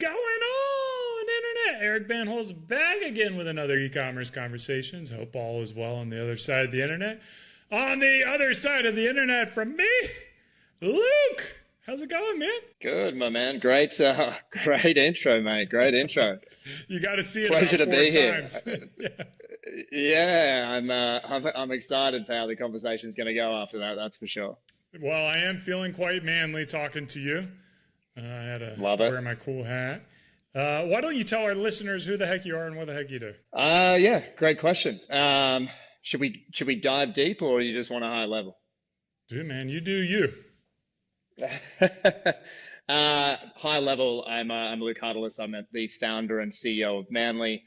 going on, Internet? Eric Van Hol's back again with another e-commerce conversations. Hope all is well on the other side of the Internet. On the other side of the Internet from me, Luke. How's it going, man? Good, my man. Great, great intro, mate. Great intro. You got to see it Pleasure about to four be here. times. Yeah. Yeah, I'm excited for how the conversation's going to go after that. That's for sure. Well, I am feeling quite manly talking to you. I had to Love it. wear my cool hat. Why don't you tell our listeners who the heck you are and what the heck you do? Yeah, great question. Should we dive deep, or you just want a high level? Dude, man, you do you. High level, I'm Luke Hartelust. I'm the founder and CEO of MNLY,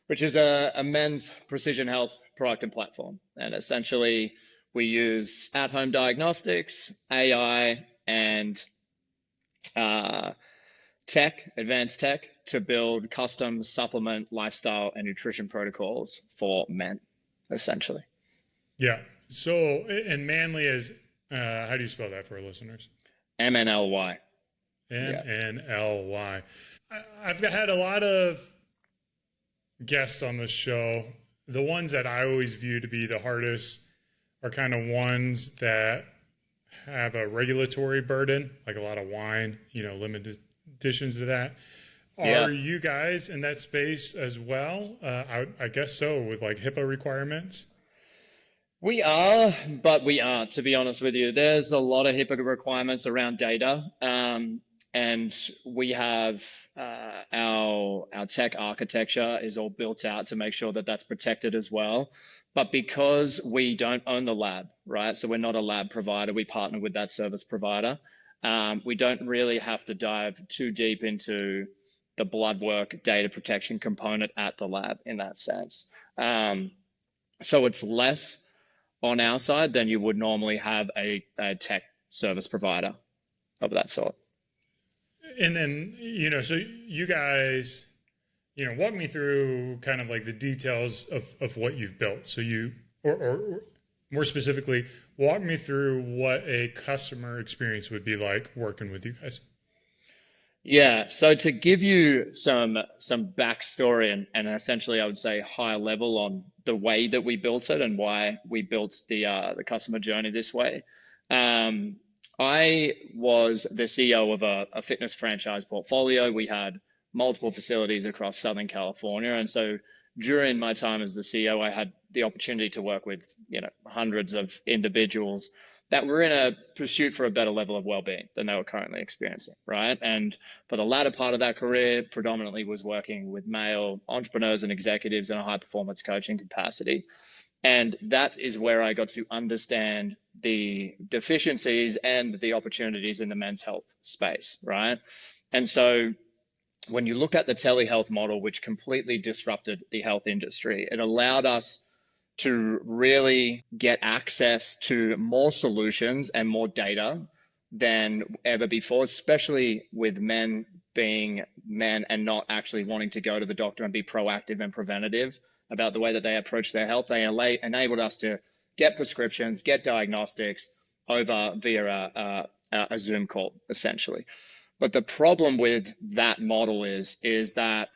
which is a men's precision health product and platform. And essentially, we use at-home diagnostics, AI, and advanced tech, to build custom supplement, lifestyle, and nutrition protocols for men, essentially. Yeah. So, and manly is, how do you spell that for our listeners? MNLY. MNLY. I've had a lot of guests on the show. The ones that I always view to be the hardest are kind of ones that have a regulatory burden, like a lot of wine, limited additions to that. Are you guys in that space as well? I guess so, with like HIPAA requirements. We are, but we aren't, to be honest with you. There's a lot of HIPAA requirements around data. And we have our tech architecture is all built out to make sure that that's protected as well. But because we don't own the lab, right? So we're not a lab provider. We partner with that service provider. We don't really have to dive too deep into the blood work data protection component at the lab in that sense. So it's less on our side than you would normally have a tech service provider of that sort. And then, so you guys, walk me through kind of like the details of what you've built. So or more specifically, walk me through what a customer experience would be like working with you guys. Yeah, so to give you some backstory and essentially I would say high level on the way that we built it and why we built the customer journey this way. I was the CEO of a fitness franchise portfolio. We had multiple facilities across Southern California. And so during my time as the CEO, I had the opportunity to work with, hundreds of individuals that were in a pursuit for a better level of well-being than they were currently experiencing, right? And for the latter part of that career, predominantly was working with male entrepreneurs and executives in a high-performance coaching capacity. And that is where I got to understand the deficiencies and the opportunities in the men's health space, right? And so when you look at the telehealth model, which completely disrupted the health industry, it allowed us to really get access to more solutions and more data than ever before, especially with men being men and not actually wanting to go to the doctor and be proactive and preventative about the way that they approach their health. They enabled us to get prescriptions, get diagnostics over via a Zoom call, essentially. But the problem with that model is that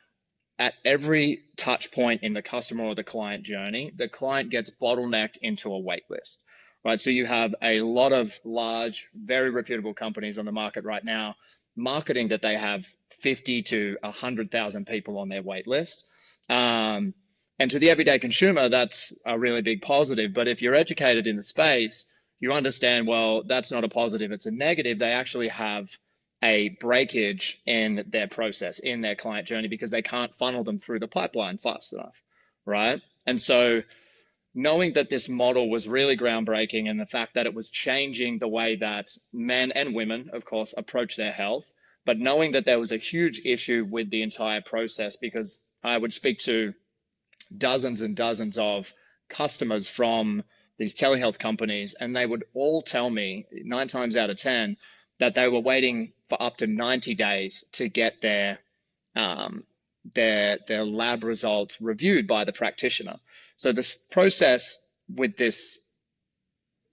at every touch point in the customer or the client journey, the client gets bottlenecked into a wait list, right? So you have a lot of large, very reputable companies on the market right now marketing that they have 50 to 100,000 people on their wait list. And to the everyday consumer, that's a really big positive. But if you're educated in the space, you understand, well, that's not a positive, it's a negative. They actually have a breakage in their process, in their client journey, because they can't funnel them through the pipeline fast enough, right? And so knowing that this model was really groundbreaking and the fact that it was changing the way that men and women, of course, approach their health, but knowing that there was a huge issue with the entire process, because I would speak to dozens and dozens of customers from these telehealth companies, and they would all tell me 9 times out of 10 that they were waiting for up to 90 days to get their lab results reviewed by the practitioner. So this process with this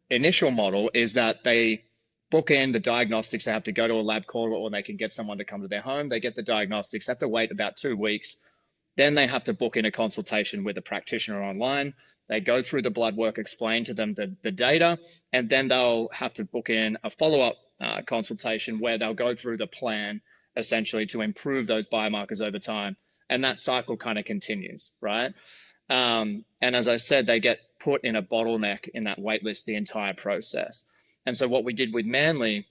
initial model is that they book in the diagnostics. They have to go to a lab call, or they can get someone to come to their home. They get the diagnostics, have to wait about 2 weeks. Then they have to book in a consultation with a practitioner online. They go through the blood work, explain to them the data, and then they'll have to book in a follow-up consultation where they'll go through the plan essentially to improve those biomarkers over time. And that cycle kind of continues, right? And as I said, they get put in a bottleneck in that wait list the entire process. And so what we did with MNLY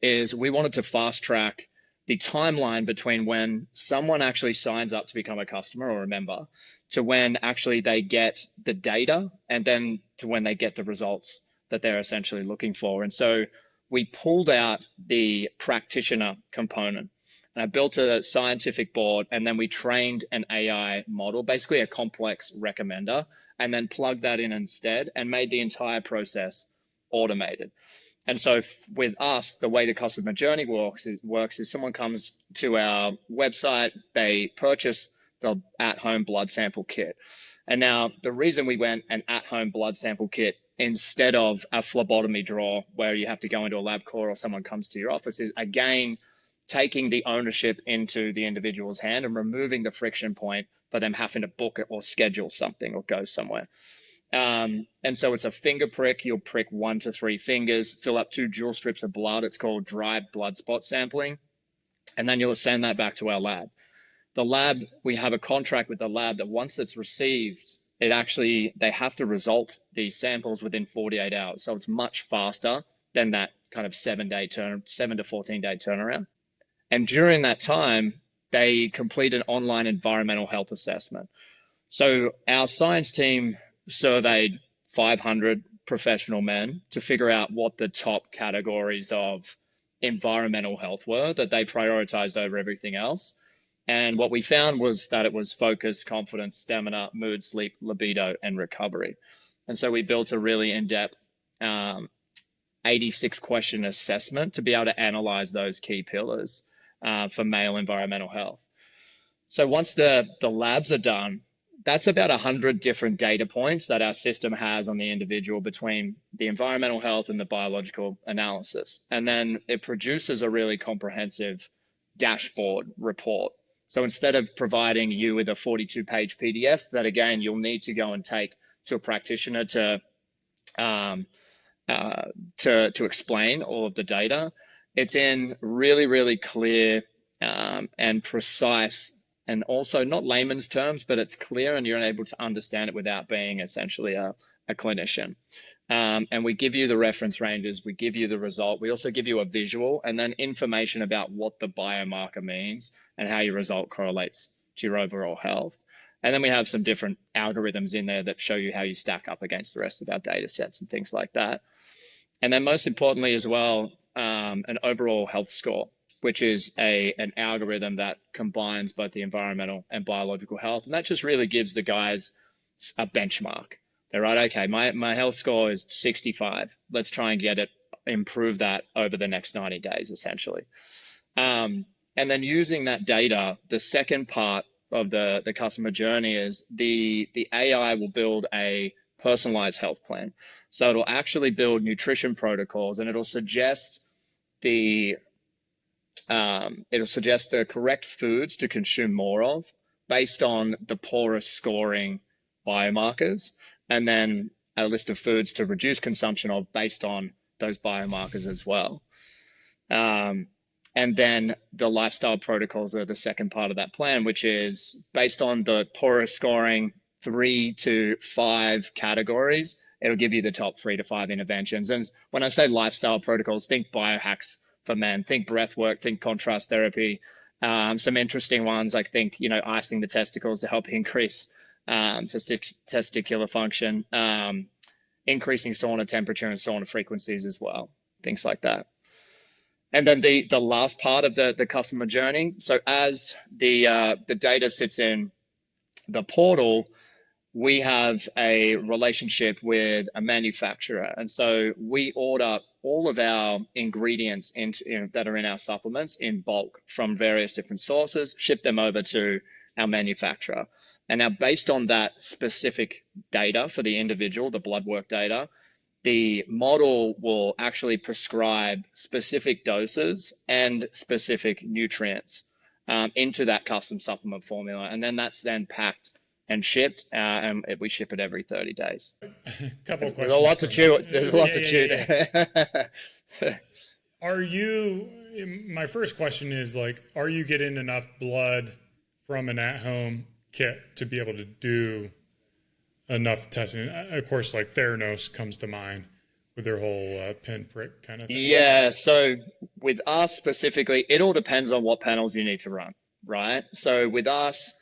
is we wanted to fast track the timeline between when someone actually signs up to become a customer or a member to when actually they get the data, and then to when they get the results that they're essentially looking for. And so we pulled out the practitioner component, and I built a scientific board, and then we trained an AI model, basically a complex recommender, and then plugged that in instead and made the entire process automated. And so with us, the way the customer journey works is someone comes to our website, they purchase the at-home blood sample kit. And now the reason we went an at-home blood sample kit instead of a phlebotomy drawer where you have to go into a lab call or someone comes to your office is, again, taking the ownership into the individual's hand and removing the friction point for them having to book it or schedule something or go somewhere. And so it's a finger prick. You'll prick 1 to 3 fingers, fill up 2 jewel strips of blood. It's called dry blood spot sampling. And then you'll send that back to our lab. The lab, we have a contract with the lab that once it's received, they have to result these samples within 48 hours. So it's much faster than that kind of 7 to 14 day turnaround. And during that time, they complete an online environmental health assessment. So our science team surveyed 500 professional men to figure out what the top categories of environmental health were that they prioritized over everything else. And what we found was that it was focus, confidence, stamina, mood, sleep, libido, and recovery. And so we built a really in-depth 86 question assessment to be able to analyze those key pillars for male environmental health. So once the labs are done, that's about 100 different data points that our system has on the individual between the environmental health and the biological analysis. And then it produces a really comprehensive dashboard report. So instead of providing you with a 42-page PDF that, again, you'll need to go and take to a practitioner to explain all of the data, it's in really, really clear and precise, and also not layman's terms, but it's clear and you're able to understand it without being essentially a clinician. And we give you the reference ranges, we give you the result, we also give you a visual and then information about what the biomarker means and how your result correlates to your overall health. And then we have some different algorithms in there that show you how you stack up against the rest of our data sets and things like that. And then most importantly as well, an overall health score, which is an algorithm that combines both the environmental and biological health. And that just really gives the guys a benchmark. They're right, okay, my health score is 65. Let's try and improve that over the next 90 days, essentially. And then using that data, the second part of the customer journey is the AI will build a personalized health plan. So it'll actually build nutrition protocols, and it'll suggest the correct foods to consume more of based on the poorest scoring biomarkers, and then a list of foods to reduce consumption of based on those biomarkers as well. And then the lifestyle protocols are the second part of that plan, which is based on the poorest scoring 3 to 5 categories. It'll give you the top 3 to 5 interventions. And when I say lifestyle protocols, think biohacks for men, think breath work, think contrast therapy. Some interesting ones, like think, icing the testicles to help increase testicular function, increasing sauna temperature and sauna frequencies as well, things like that. And then the last part of the customer journey. So as the data sits in the portal, we have a relationship with a manufacturer. And so we order all of our ingredients that are in our supplements in bulk from various different sources, ship them over to our manufacturer. And now based on that specific data for the individual, the blood work data, the model will actually prescribe specific doses and specific nutrients into that custom supplement formula. And then that's then packed and shipped, and we ship it every 30 days. Couple There's a lot to chew. There's a lot to chew there. Are you, my first question is like, are you getting enough blood from an at-home kit to be able to do enough testing? Of course, like Theranos comes to mind with their whole pinprick kind of thing. Yeah, so with us specifically, it all depends on what panels you need to run, right? So with us,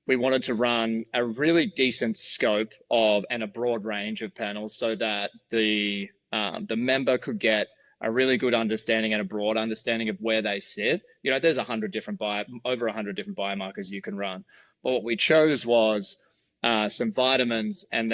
we wanted to run a really decent scope of and a broad range of panels so that the member could get a really good understanding and a broad understanding of where they sit. You know, there's over 100 different biomarkers you can run. But what we chose was some vitamins and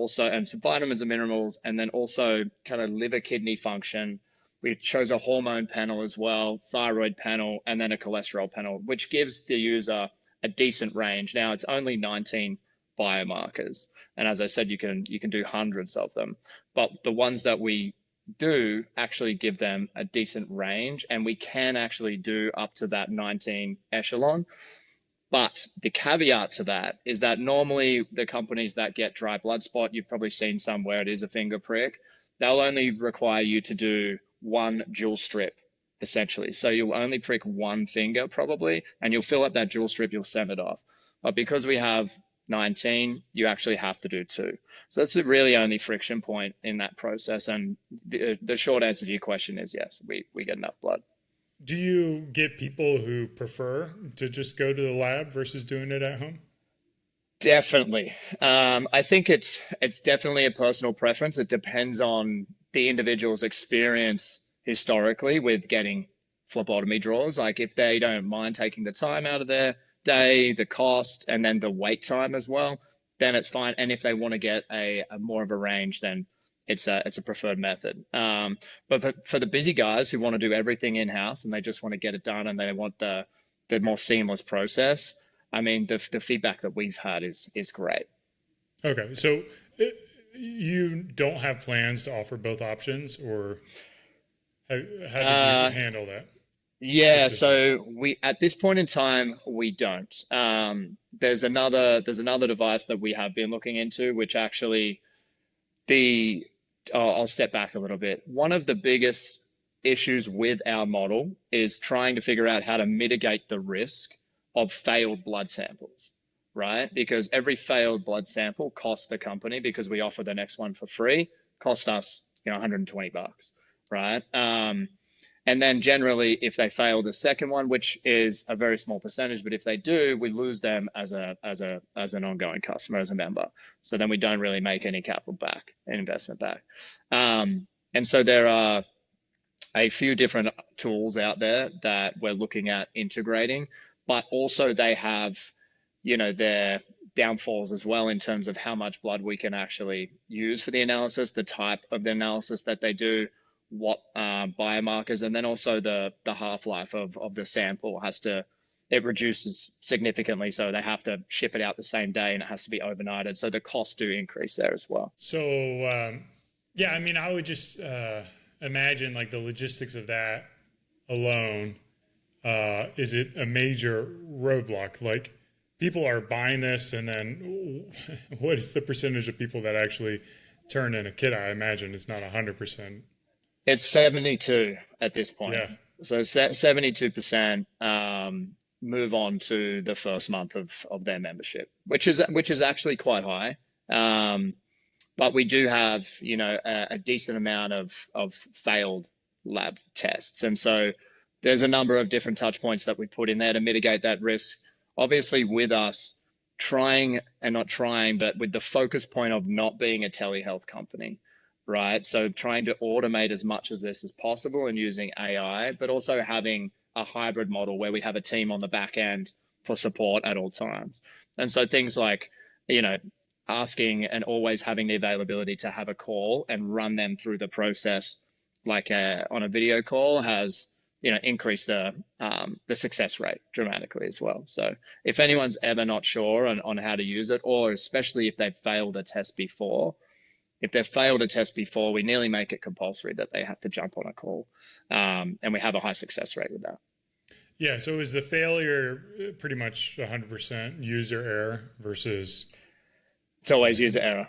some vitamins and minerals, and then also kind of liver kidney function. We chose a hormone panel as well, thyroid panel, and then a cholesterol panel, which gives the user a decent range. Now it's only 19 biomarkers, and as I said, you can do hundreds of them, but the ones that we do actually give them a decent range, and we can actually do up to that 19 echelon. But the caveat to that is that normally the companies that get dry blood spot, you've probably seen some where it is a finger prick, they'll only require you to do one dual strip, essentially. So you'll only prick one finger probably, and you'll fill up that dual strip, you'll send it off. But because we have 19, you actually have to do 2. So that's the really only friction point in that process. And the short answer to your question is yes, we get enough blood. Do you get people who prefer to just go to the lab versus doing it at home? Definitely. I think it's definitely a personal preference. It depends on the individual's experience historically with getting phlebotomy draws. Like if they don't mind taking the time out of their day, the cost, and then the wait time as well, then it's fine. And if they want to get a more of a range, then it's a preferred method. But for the busy guys who want to do everything in-house and they just want to get it done and they want the more seamless process, I mean, the feedback that we've had is great. Okay, so you don't have plans to offer both options, or how did you handle that? Yeah, so we at this point in time we don't. There's another device that we have been looking into, which actually I'll step back a little bit. One of the biggest issues with our model is trying to figure out how to mitigate the risk of failed blood samples, right? Because every failed blood sample costs the company, because we offer the next one for free, cost us, $120, right? And then generally, if they fail the second one, which is a very small percentage, but if they do, we lose them as an ongoing customer, as a member. So then we don't really make any capital back, investment back. And so there are a few different tools out there that we're looking at integrating, but also they have, their downfalls as well in terms of how much blood we can actually use for the analysis, the type of the analysis that they do, what biomarkers, and then also the half-life of the sample it reduces significantly, so they have to ship it out the same day and it has to be overnighted, so the costs do increase there as well. So yeah, I mean, I would just imagine like the logistics of that alone, is it a major roadblock? Like people are buying this, and then what is the percentage of people that actually turn in a kit? I imagine it's not 100%. It's 72 at this point. Yeah. So 72% move on to the first month of their membership, which is actually quite high. But we do have, a decent amount of failed lab tests. And so there's a number of different touch points that we put in there to mitigate that risk. Obviously with us trying and not trying, but with the focus point of not being a telehealth company. Right. So trying to automate as much of this as possible and using AI, but also having a hybrid model where we have a team on the back end for support at all times. And so things like, asking and always having the availability to have a call and run them through the process, like on a video call, has, increased the success rate dramatically as well. So if anyone's ever not sure on how to use it, or especially if they've failed a test before, if they've failed a test before, we nearly make it compulsory that they have to jump on a call. And we have a high success rate with that. Yeah. So is the failure pretty much 100% user error versus? It's always user error.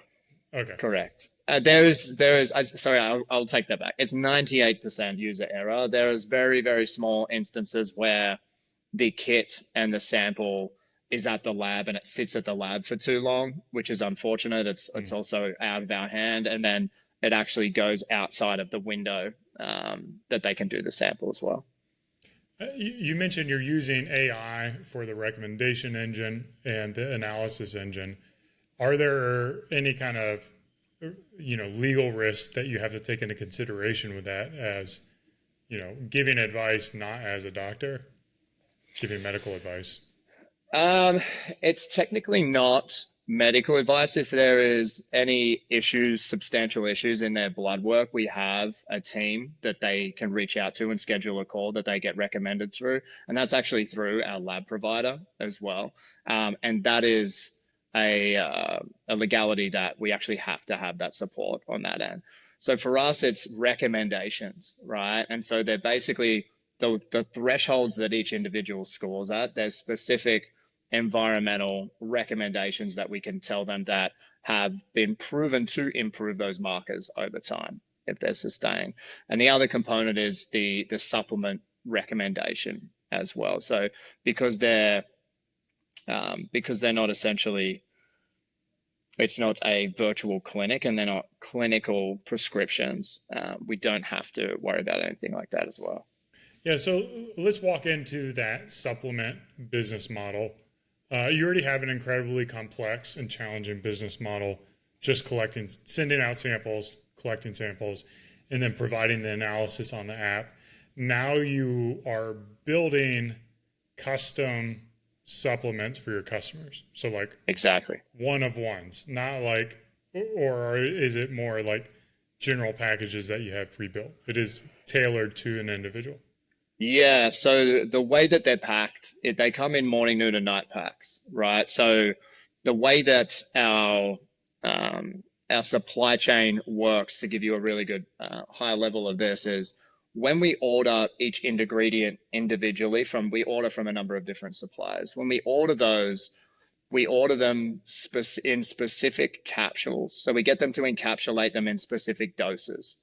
Okay. Correct. Sorry, I'll take that back. It's 98% user error. There is very, very small instances where the kit and the sample is at the lab and it sits at the lab for too long, which is unfortunate. It's also out of our hand. And then it actually goes outside of the window that they can do the sample as well. You mentioned you're using AI for the recommendation engine and the analysis engine. Are there any kind of, legal risks that you have to take into consideration with that as, giving advice, not as a doctor, giving medical advice? It's technically not medical advice. If there is any issues, substantial issues in their blood work, we have a team that they can reach out to and schedule a call that they get recommended through. And that's actually through our lab provider as well. And that is a legality that we actually have to have that support on that end. So for us, it's recommendations, right? And so they're basically the thresholds that each individual scores at. There's specific environmental recommendations that we can tell them that have been proven to improve those markers over time if they're sustained. And the other component is the supplement recommendation as well. So because they're not essentially, it's not a virtual clinic and they're not clinical prescriptions, we don't have to worry about anything like that as well. Yeah, so let's walk into that supplement business model. You already have an incredibly complex and challenging business model, just sending out samples, collecting samples, and then providing the analysis on the app. Now you are building custom supplements for your customers. So like exactly one of ones, not like, or is it more like general packages that you have pre-built? It is tailored to an individual. Yeah, so the way that they're packed, they come in morning, noon, and night packs, right? So the way that our supply chain works, to give you a really good high level of this, is when we order each ingredient individually we order from a number of different suppliers. When we order those, we order them in specific capsules. So we get them to encapsulate them in specific doses.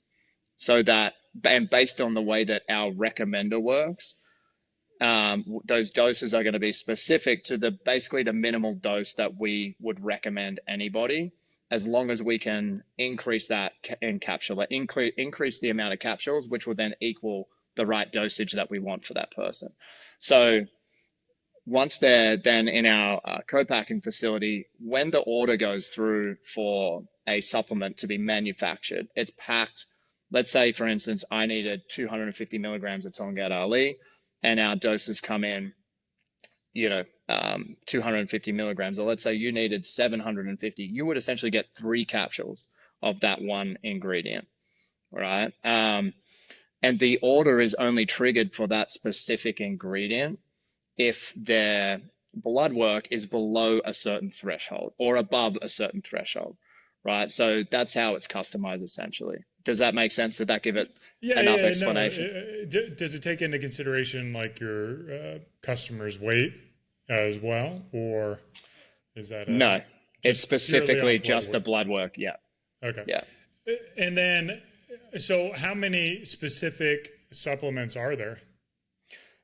So that, and based on the way that our recommender works, those doses are going to be specific to basically the minimal dose that we would recommend anybody, as long as we can increase that increase the amount of capsules, which will then equal the right dosage that we want for that person. So once they're then in our co-packing facility, when the order goes through for a supplement to be manufactured, it's packed. Let's say, for instance, I needed 250 milligrams of Tongkat Ali, and our doses come in, 250 milligrams, or let's say you needed 750. You would essentially get 3 capsules of that one ingredient, right? And the order is only triggered for that specific ingredient if their blood work is below a certain threshold or above a certain threshold, right? So that's how it's customized essentially. Does that make sense? Did that give it enough explanation? No. Does it take into consideration like your customer's weight as well, or is that no? It's specifically just the blood work. Yeah. Okay. Yeah. And then, so how many specific supplements are there?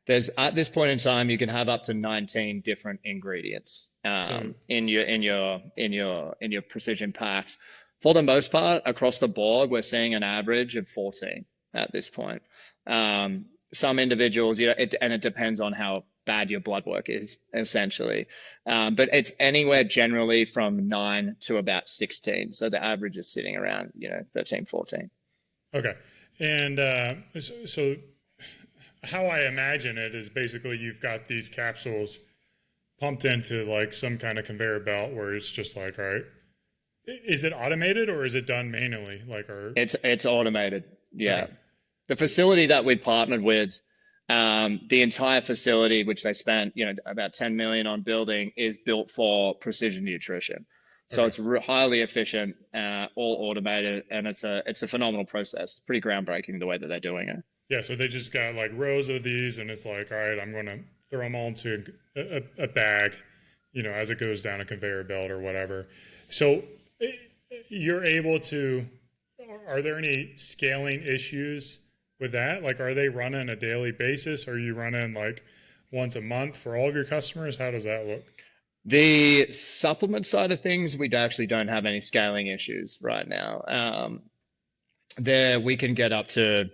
There's, at this point in time, you can have up to 19 different ingredients in your precision packs. For the most part, across the board, we're seeing an average of 14 at this point. Some individuals, it depends on how bad your blood work is, essentially. But it's anywhere generally from 9 to about 16. So the average is sitting around, 13, 14. Okay. And so how I imagine it is basically you've got these capsules pumped into like some kind of conveyor belt where it's just like, all right, is it automated or is it done manually? It's automated. Yeah. Okay. The facility that we partnered with, the entire facility, which they spent, about 10 million on building, is built for precision nutrition. So Okay. it's highly efficient, all automated, and it's a phenomenal process. It's pretty groundbreaking the way that they're doing it. Yeah, so they just got like rows of these, and it's like, all right, I'm going to throw them all into a bag, as it goes down a conveyor belt or whatever. So you're able to, are there any scaling issues with that? Like, are they running a daily basis? Are you running like once a month for all of your customers? How does that look? The supplement side of things, we actually don't have any scaling issues right now. There we can get up to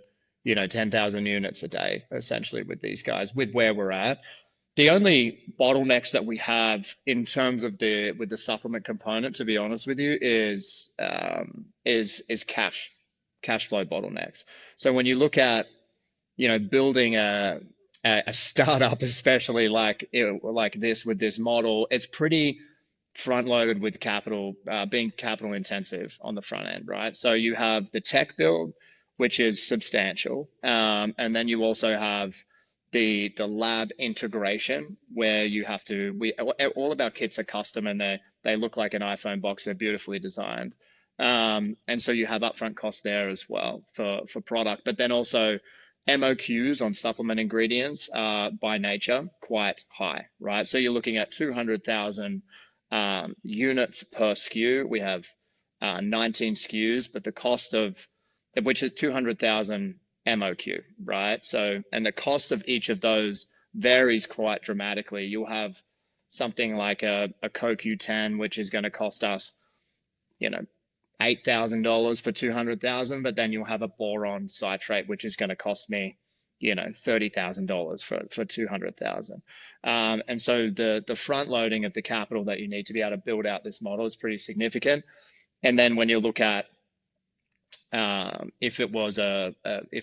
10,000 units a day essentially with these guys with where we're at. The only bottlenecks that we have in terms of with the supplement component, to be honest with you, is cash flow bottlenecks. So when you look at building a startup, especially like this with this model, it's pretty front loaded with capital, being capital intensive on the front end, right? So you have the tech build, which is substantial, and then you also have the lab integration where you have to. All of our kits are custom and they look like an iPhone box. They're beautifully designed, and so you have upfront costs there as well for product, but then also MOQs on supplement ingredients are by nature quite high, right? So you're looking at 200,000 units per SKU. We have 19 SKUs, but the cost of which is 200,000 MOQ, right? So, and the cost of each of those varies quite dramatically. You'll have something like a CoQ10, which is going to cost us, $8,000 for 200,000, but then you'll have a boron citrate, which is going to cost me, $30,000 for 200,000. And so the front loading of the capital that you need to be able to build out this model is pretty significant. And then when you look at if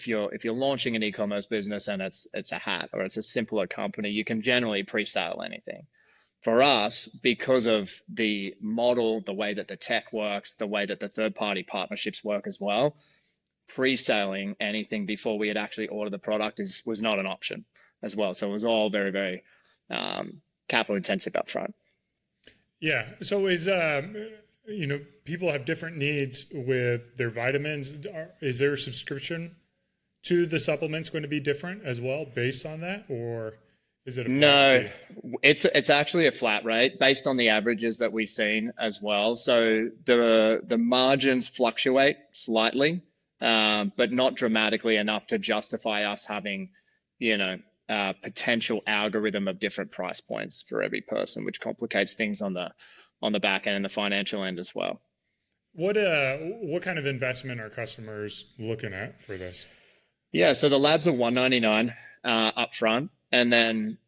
you're launching an e-commerce business and it's a hat or it's a simpler company, you can generally pre-sale anything. For us, because of the model, the way that the tech works, the way that the third-party partnerships work as well, pre-selling anything before we had actually ordered the product was not an option as well. So it was all very, very capital intensive upfront. Yeah. So people have different needs with their vitamins. Is their subscription to the supplements going to be different as well based on that, or is it a flat No, fee? it's actually a flat rate based on the averages that we've seen as well. So the margins fluctuate slightly, but not dramatically enough to justify us having, potential algorithm of different price points for every person, which complicates things on the back end and the financial end as well. What kind of investment are customers looking at for this? Yeah, so the labs are $199 upfront, and then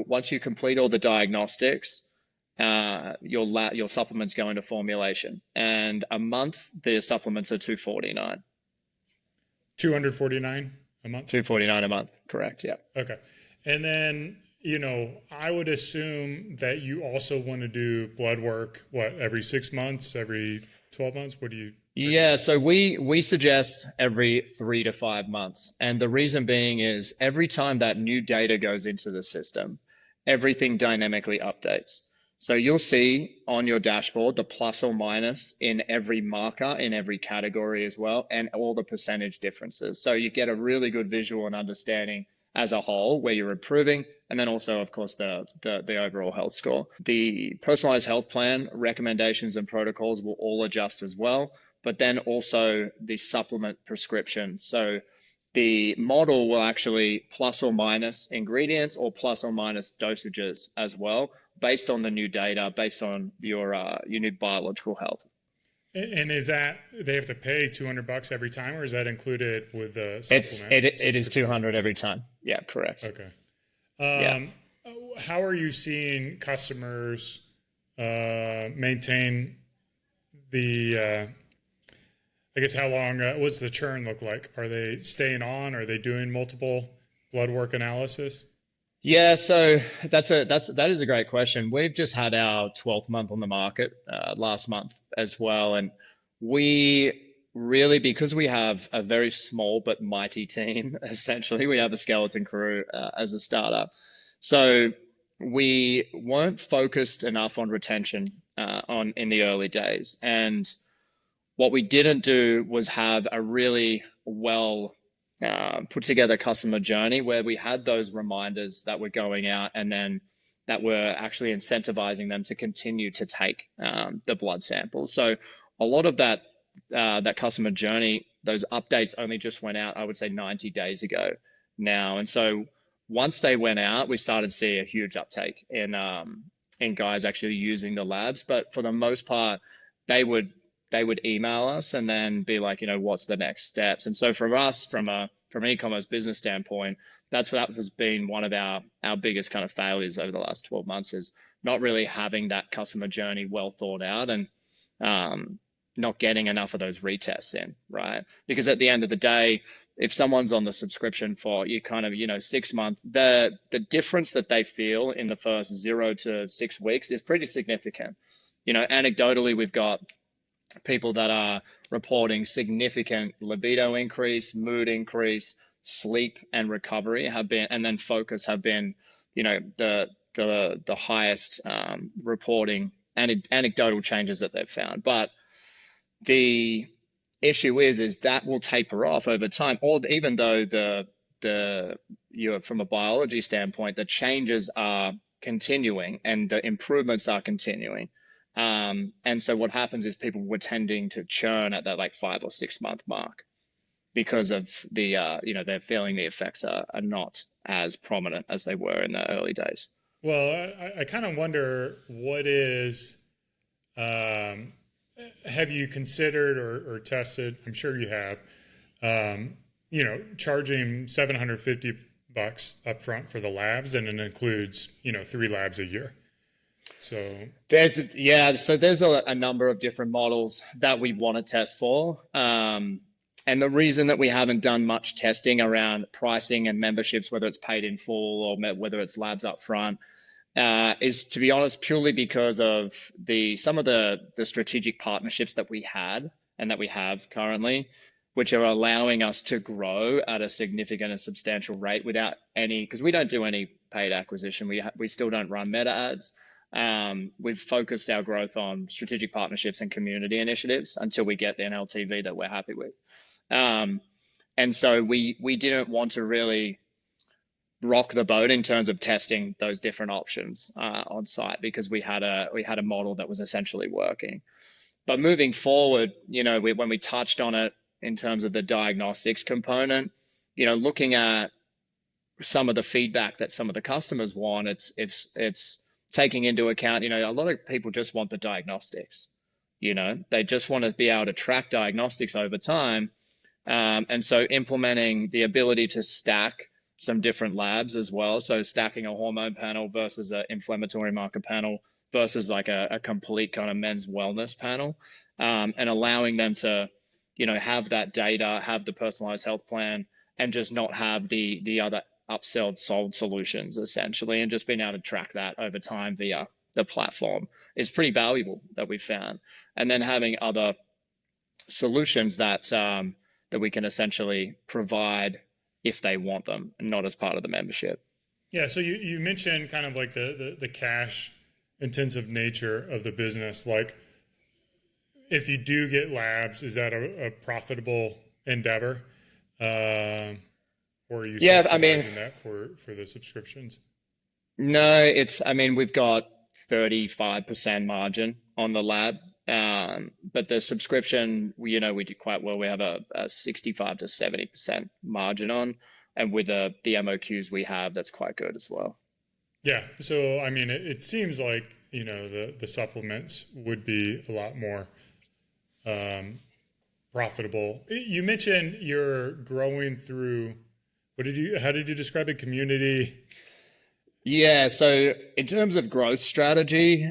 once you complete all the diagnostics, your supplements go into formulation, and a month the supplements are $249. 249 a month? $249 a month, correct? Yeah. Okay. And then, I would assume that you also want to do blood work, every 6 months, every 12 months? What do you? Yeah, so we suggest every 3 to 5 months. And the reason being is every time that new data goes into the system, everything dynamically updates. So you'll see on your dashboard the plus or minus in every marker, in every category as well, and all the percentage differences. So you get a really good visual and understanding as a whole where you're improving, and then also, of course, the overall health score. The personalized health plan recommendations and protocols will all adjust as well, but then also the supplement prescription. So the model will actually plus or minus ingredients or plus or minus dosages as well, based on the new data, based on your new biological health. And is that they have to pay $200 every time, or is that included with the supplement? It is 200 every time. Yeah, correct. Okay. Yeah. How are you seeing customers maintain the? I guess how long? What's the churn look like? Are they staying on? Are they doing multiple blood work analysis? Yeah, so that is a great question. We've just had our 12th month on the market last month as well, and we really, because we have a very small but mighty team, essentially, we have a skeleton crew as a startup. So we weren't focused enough on retention on in the early days. And what we didn't do was have a really well put together customer journey where we had those reminders that were going out and then that were actually incentivizing them to continue to take the blood samples. So a lot of that customer journey, those updates only just went out, I would say 90 days ago now. And so once they went out, we started to see a huge uptake in guys actually using the labs. But for the most part, they would email us and then be like, what's the next steps? And so for us, from an e-commerce business standpoint, that has been one of our biggest kind of failures over the last 12 months, is not really having that customer journey well thought out and not getting enough of those retests in, right? Because at the end of the day, if someone's on the subscription for 6 months, the difference that they feel in the first 0 to 6 weeks is pretty significant. Anecdotally, we've got people that are reporting significant libido increase, mood increase, sleep and recovery and then focus have been, the highest reporting and anecdotal changes that they've found. But the issue is that will taper off over time, or even though from a biology standpoint, the changes are continuing and the improvements are continuing. And so what happens is people were tending to churn at that 5 or 6 month mark because of the, they're feeling the effects are not as prominent as they were in the early days. Well, I kind of wonder what is, have you considered or tested, I'm sure you have, charging $750 upfront for the labs, and it includes, 3 labs a year. So there's a number of different models that we want to test for. And the reason that we haven't done much testing around pricing and memberships, whether it's paid in full or whether it's labs up front, is, to be honest, purely because of some of the strategic partnerships that we had and that we have currently, which are allowing us to grow at a significant and substantial rate without because we don't do any paid acquisition. We still don't run meta ads. We've focused our growth on strategic partnerships and community initiatives until we get an LTV that we're happy with. And so we didn't want to really rock the boat in terms of testing those different options on site, because we had a model that was essentially working. But moving forward, when we touched on it in terms of the diagnostics component, looking at some of the feedback that some of the customers want, it's taking into account, a lot of people just want the diagnostics. They just want to be able to track diagnostics over time. And so implementing the ability to stack some different labs as well. So stacking a hormone panel versus an inflammatory marker panel versus a complete kind of men's wellness panel, and allowing them to, have that data, have the personalized health plan, and just not have the other sold solutions essentially, and just being able to track that over time via the platform is pretty valuable that we found. And then having other solutions that we can essentially provide if they want them, and not as part of the membership. Yeah. So you mentioned kind of the cash intensive nature of the business. Like, if you do get labs, is that a profitable endeavor? Or are you subsidizing that for the subscriptions? No, we've got 35% margin on the lab. But the subscription, we do quite well. We have a 65 to 70% margin on, and with the MOQs we have, that's quite good as well. Yeah. So, it seems like, the supplements would be a lot more profitable. You mentioned you're growing through, how did you describe it? Community? Yeah. So in terms of growth strategy,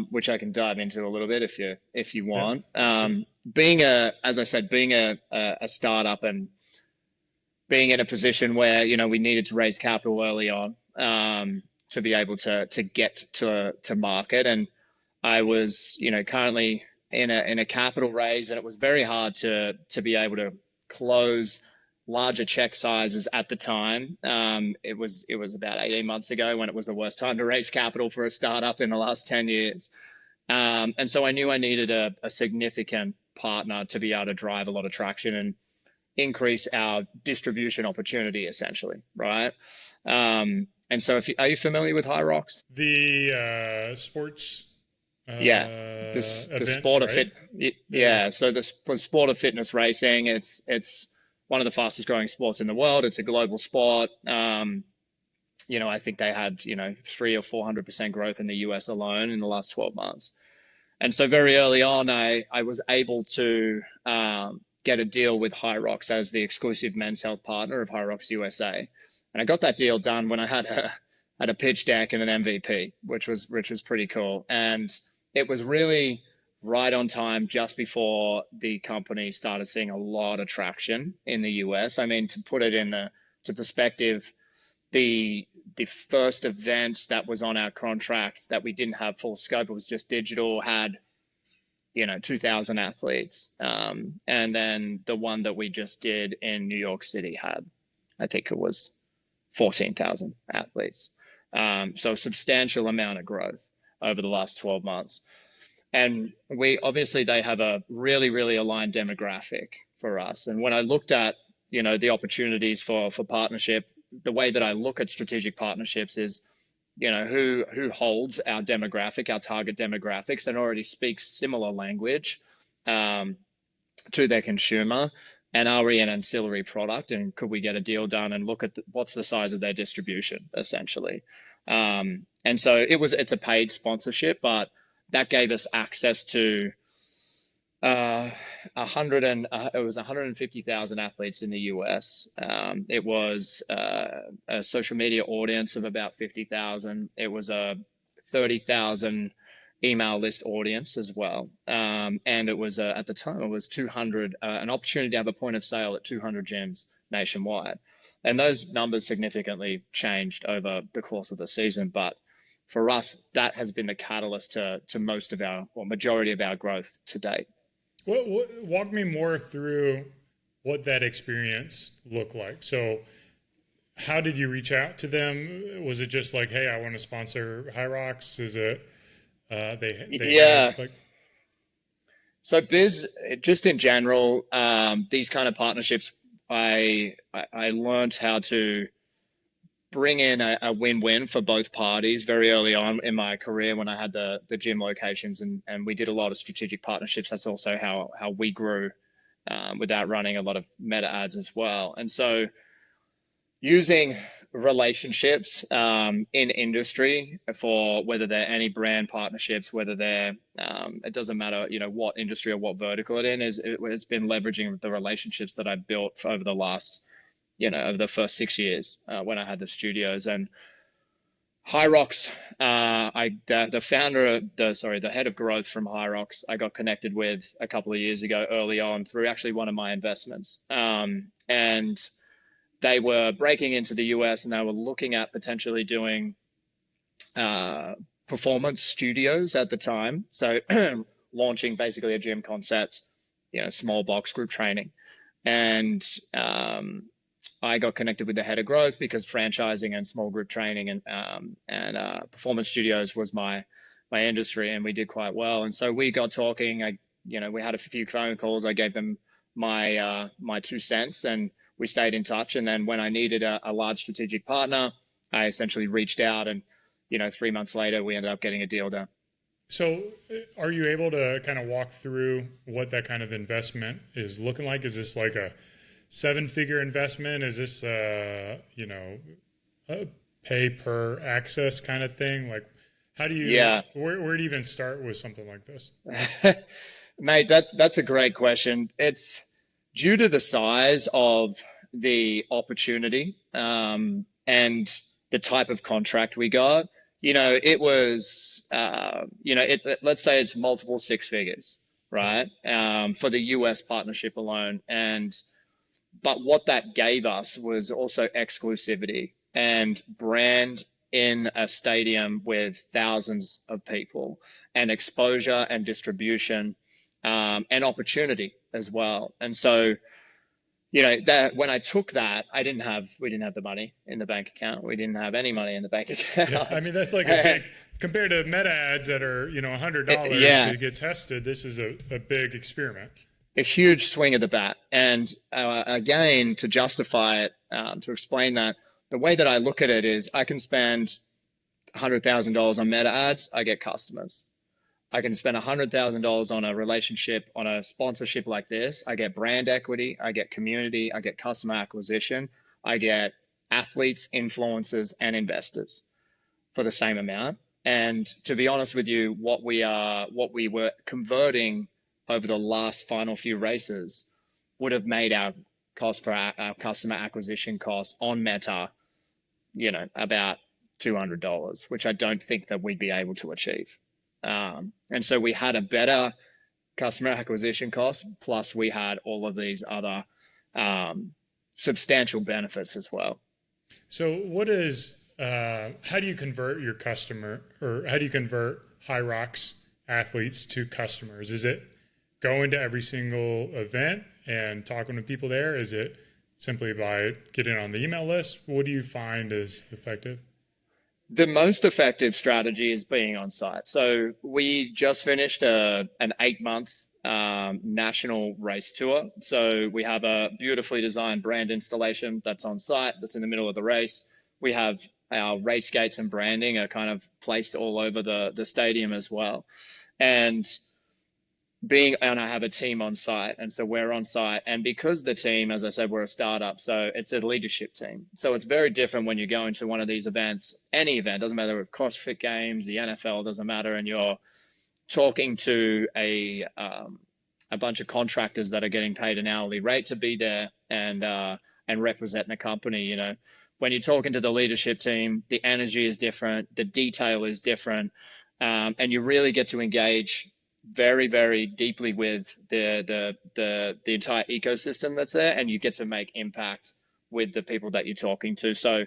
which I can dive into a little bit if you want, as I said, being a startup and being in a position where, we needed to raise capital early on, to be able to get to market. And I was, currently in a capital raise, and it was very hard to be able to close larger check sizes at the time. It was about 18 months ago when it was the worst time to raise capital for a startup in the last 10 years. And so I knew I needed a significant partner to be able to drive a lot of traction and increase our distribution opportunity, essentially, right? And so, are you familiar with High Rocks? The sports Yeah, the event, sport of right? fit. Yeah. Yeah, so the sport of fitness racing. It's one of the fastest growing sports in the world. It's a global sport. I think they had 300 or 400% growth in the US alone in the last 12 months. And so very early on, I was able to get a deal with High Rocks as the exclusive men's health partner of High Rocks USA. And I got that deal done when I had a pitch deck and an MVP, which was pretty cool. And it was really right on time just before the company started seeing a lot of traction in the US. I mean, to put it to perspective, the the first event that was on our contract that we didn't have full scope, it was just digital, had 2,000 athletes, and then the one that we just did in New York City had, I think it was 14,000 athletes. So a substantial amount of growth over the last 12 months. And they have a really, really aligned demographic for us. And when I looked at, the opportunities for partnership, the way that I look at strategic partnerships is, who holds our demographic, our target demographics, and already speaks similar language to their consumer, and are we an ancillary product, and could we get a deal done, and look at what's the size of their distribution, essentially. And so it's a paid sponsorship, but that gave us access to it was 150,000 athletes in the US. It was a social media audience of about 50,000. It was a 30,000 email list audience as well. And it was at the time it was 200, an opportunity to have a point of sale at 200 gyms nationwide. And those numbers significantly changed over the course of the season, but for us, that has been the catalyst to most of our, or majority of our growth to date. Walk me more through what that experience looked like. So, how did you reach out to them? Was it just like, hey, I want to sponsor High Rocks? Is it Yeah. had, like, So just in general, these kind of partnerships, I learned how to bring in a win-win for both parties very early on in my career when I had the gym locations, and we did a lot of strategic partnerships. That's also how we grew without running a lot of meta ads as well. And so using relationships in industry, for whether they're any brand partnerships, whether they're it doesn't matter what industry or what vertical it's been leveraging the relationships that I built over the last over the first 6 years when I had the studios. And High Rocks, the founder, the head of growth from High Rocks, I got connected with a couple of years ago early on through actually one of my investments. And they were breaking into the US, and they were looking at potentially doing performance studios at the time. So launching basically a gym concept, small box group training. And I got connected with the head of growth because franchising and small group training and performance studios was my industry, and we did quite well. And so we got talking. We had a few phone calls. I gave them my 2 cents, and we stayed in touch. And then when I needed a large strategic partner, I essentially reached out, and 3 months later, we ended up getting a deal done. So, are you able to kind of walk through what that kind of investment is looking like? Is this like a 7-figure investment? Is this a pay per access kind of thing? Like, how do you? Yeah. Where do you even start with something like this? Mate, that's a great question. It's due to the size of the opportunity and the type of contract we got. It was, let's say it's multiple 6 figures, right? For the US partnership alone. But what that gave us was also exclusivity and brand in a stadium with thousands of people, and exposure and distribution, and opportunity as well. And so, that when I took that, we didn't have the money in the bank account. We didn't have any money in the bank Yeah, I account. mean that's like a big compared to meta ads that are $100 Yeah, to get tested. This is a big experiment. a huge swing of the bat. And again, to justify it, to explain that, the way that I look at it is I can spend $100,000 on meta ads, I get customers. I can spend $100,000 on a relationship, on a sponsorship like this. I get brand equity, I get community, I get customer acquisition, I get athletes, influencers, and investors for the same amount. And to be honest with you, what we were converting over the last final few races would have made our cost per our customer acquisition cost on Meta, about $200, which I don't think that we'd be able to achieve. And so we had a better customer acquisition cost, plus we had all of these other substantial benefits as well. So what is how do you convert your customer, or how do you convert High Rocks athletes to customers? Is it going to every single event and talking to people there? Is it simply by getting on the email list? What do you find is effective? The most effective strategy is being on site. So we just finished an 8-month national race tour. So we have a beautifully designed brand installation that's on site, that's in the middle of the race. We have our race gates and branding are kind of placed all over the stadium as well. And I have a team on site, and so we're on site. And because the team, as I said, we're a startup, so it's a leadership team. So it's very different when you go into one of these events, any event, doesn't matter if CrossFit Games, the NFL, doesn't matter, and you're talking to a bunch of contractors that are getting paid an hourly rate to be there and represent the company. When you're talking to the leadership team, the energy is different, the detail is different, and you really get to engage very, very deeply with the entire ecosystem that's there, and you get to make impact with the people that you're talking to. So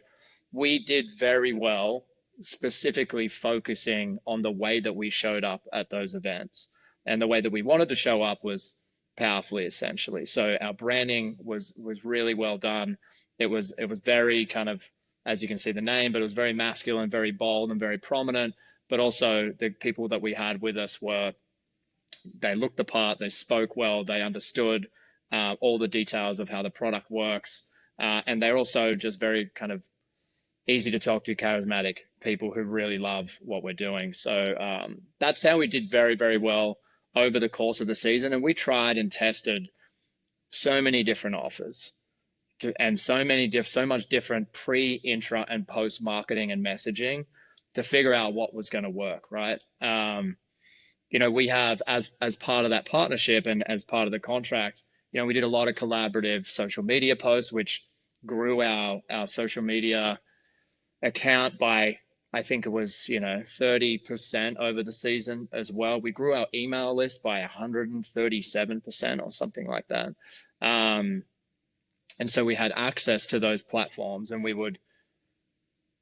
we did very well, specifically focusing on the way that we showed up at those events. And the way that we wanted to show up was powerfully, essentially. So our branding was really well done. It was very kind of, as you can see the name, but it was very masculine, very bold, and very prominent. But also the people that we had with us they looked the part, they spoke well, they understood all the details of how the product works. And they're also just very kind of easy to talk to, charismatic people who really love what we're doing. So that's how we did very, very well over the course of the season. And we tried and tested so many different offers and so much different pre, intra, and post marketing and messaging to figure out what was going to work, right? We have, as part of that partnership and as part of the contract, we did a lot of collaborative social media posts, which grew our social media account by, I think it was, 30% over the season as well. We grew our email list by 137% or something like that. And so we had access to those platforms, and we would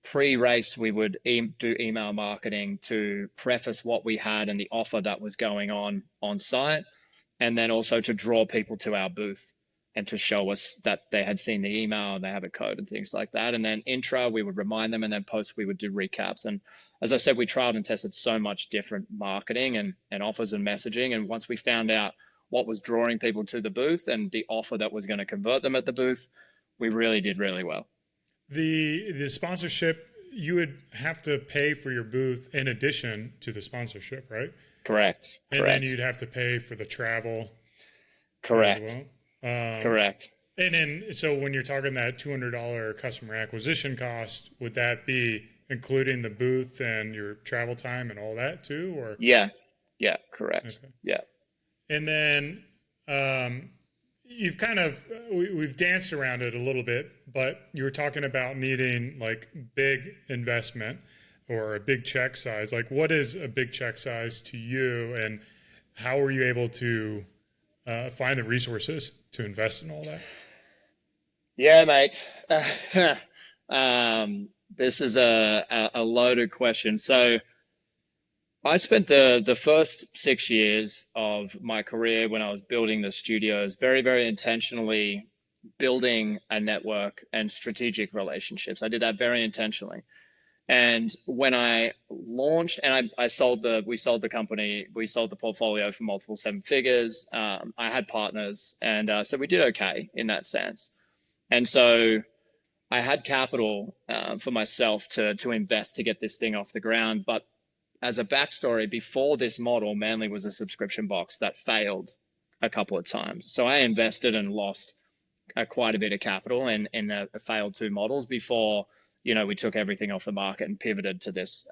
pre-race, we would do email marketing to preface what we had and the offer that was going on site, and then also to draw people to our booth and to show us that they had seen the email and they have a code and things like that. And then intra, we would remind them, and then post, we would do recaps. And as I said, we tried and tested so much different marketing and offers and messaging. And once we found out what was drawing people to the booth and the offer that was going to convert them at the booth, we really did really well. The sponsorship, you would have to pay for your booth in addition to the sponsorship, right? Correct. And then you'd have to pay for the travel. Correct. As well. Correct. And then, so when you're talking that $200 customer acquisition cost, would that be including the booth and your travel time and all that too? Or yeah, correct. Okay. Yeah. And then you've kind of, we've danced around it a little bit, but you were talking about needing like big investment or a big check size. Like, what is a big check size to you, and how were you able to find the resources to invest in all that? Yeah, mate. This is a loaded question. So I spent the first 6 years of my career when I was building the studios very, very intentionally building a network and strategic relationships. I did that very intentionally. And when I launched, and we sold the company, we sold the portfolio for multiple seven figures. I had partners, and so we did okay in that sense. And so I had capital for myself to invest to get this thing off the ground. But as a backstory, before this model, Manly was a subscription box that failed a couple of times. So I invested and lost quite a bit of capital in a failed two models before, we took everything off the market and pivoted to this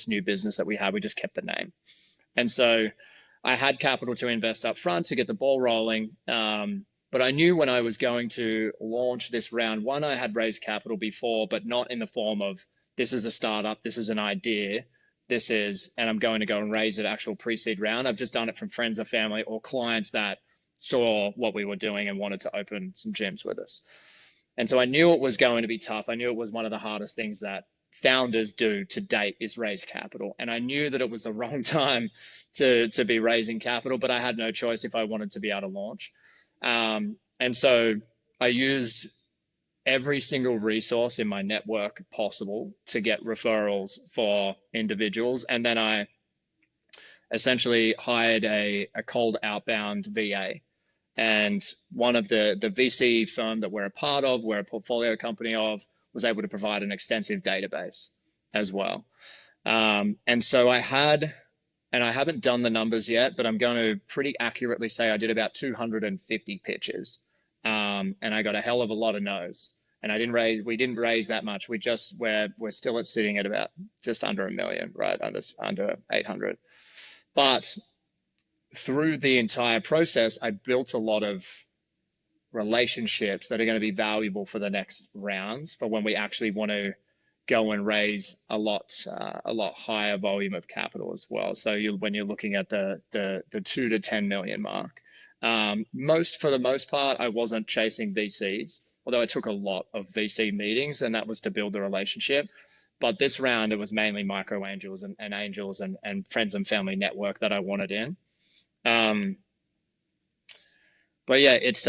new business that we had. We just kept the name. And so I had capital to invest up front to get the ball rolling. But I knew when I was going to launch this round one, I had raised capital before, but not in the form of this is a startup, this is an idea, and I'm going to go and raise an actual pre-seed round. I've just done it from friends or family or clients that saw what we were doing and wanted to open some gyms with us. And so I knew it was going to be tough. I knew it was one of the hardest things that founders do to date is raise capital. And I knew that it was the wrong time to be raising capital, but I had no choice if I wanted to be able to launch. And so I used every single resource in my network possible to get referrals for individuals. And then I essentially hired a cold outbound VA. And one of the VC firm that we're a part of, we're a portfolio company of, was able to provide an extensive database as well. And so I haven't done the numbers yet, but I'm going to pretty accurately say I did about 250 pitches. And I got a hell of a lot of no's. And we didn't raise that much. We're still sitting at about just under $1 million, right? Under 800. But through the entire process, I built a lot of relationships that are going to be valuable for the next rounds, for when we actually want to go and raise a lot higher volume of capital as well. So when you're looking at the 2 to 10 million mark, for the most part, I wasn't chasing VCs, although I took a lot of VC meetings, and that was to build the relationship. But this round, it was mainly micro angels and angels and friends and family network that I wanted in. But yeah, it's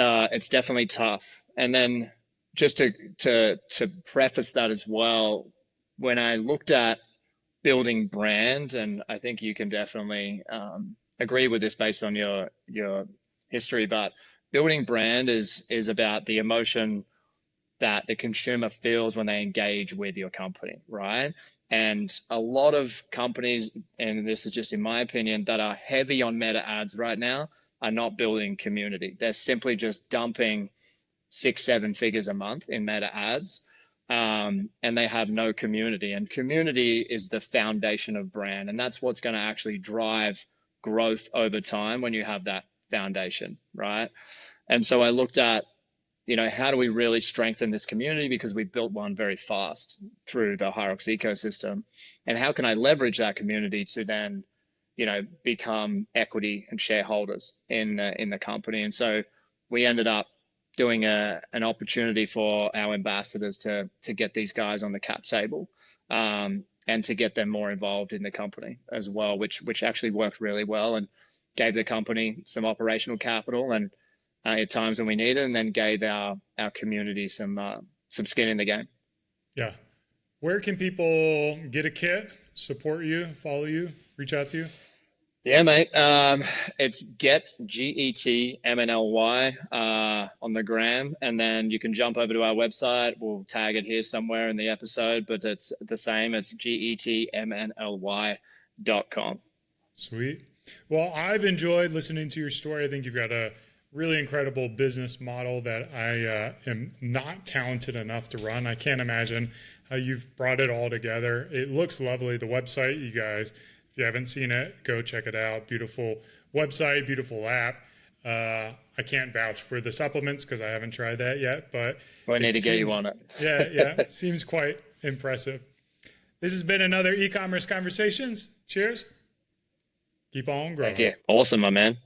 definitely tough. And then just to preface that as well, when I looked at building brand, and I think you can definitely agree with this based on your history, but building brand is about the emotion that the consumer feels when they engage with your company, right? And a lot of companies, and this is just in my opinion, that are heavy on meta ads right now are not building community. They're simply just dumping 6-7 figures a month in meta ads, and they have no community. And community is the foundation of brand, and that's what's going to actually drive growth over time when you have that foundation, right? And so I looked at, how do we really strengthen this community, because we built one very fast through the Hyrux ecosystem, and how can I leverage that community to then become equity and shareholders in the company. And so we ended up doing an opportunity for our ambassadors to get these guys on the cap table, and to get them more involved in the company as well, which actually worked really well and gave the company some operational capital and at times when we needed, and then gave our community some skin in the game. Yeah. Where can people get a kit, support you, follow you, reach out to you? Yeah, mate. It's GETMNLY on the gram, and then you can jump over to our website. We'll tag it here somewhere in the episode, but it's the same. It's GETMNLY.com. Sweet. Well, I've enjoyed listening to your story. I think you've got a really incredible business model that I am not talented enough to run. I can't imagine how you've brought it all together. It looks lovely. The website, you guys, if you haven't seen it, go check it out. Beautiful website, beautiful app. I can't vouch for the supplements because I haven't tried that yet, but I need to get you on it. Yeah, it seems quite impressive. This has been another e-commerce conversations. Cheers. Keep on growing. Thank you. Awesome, my man.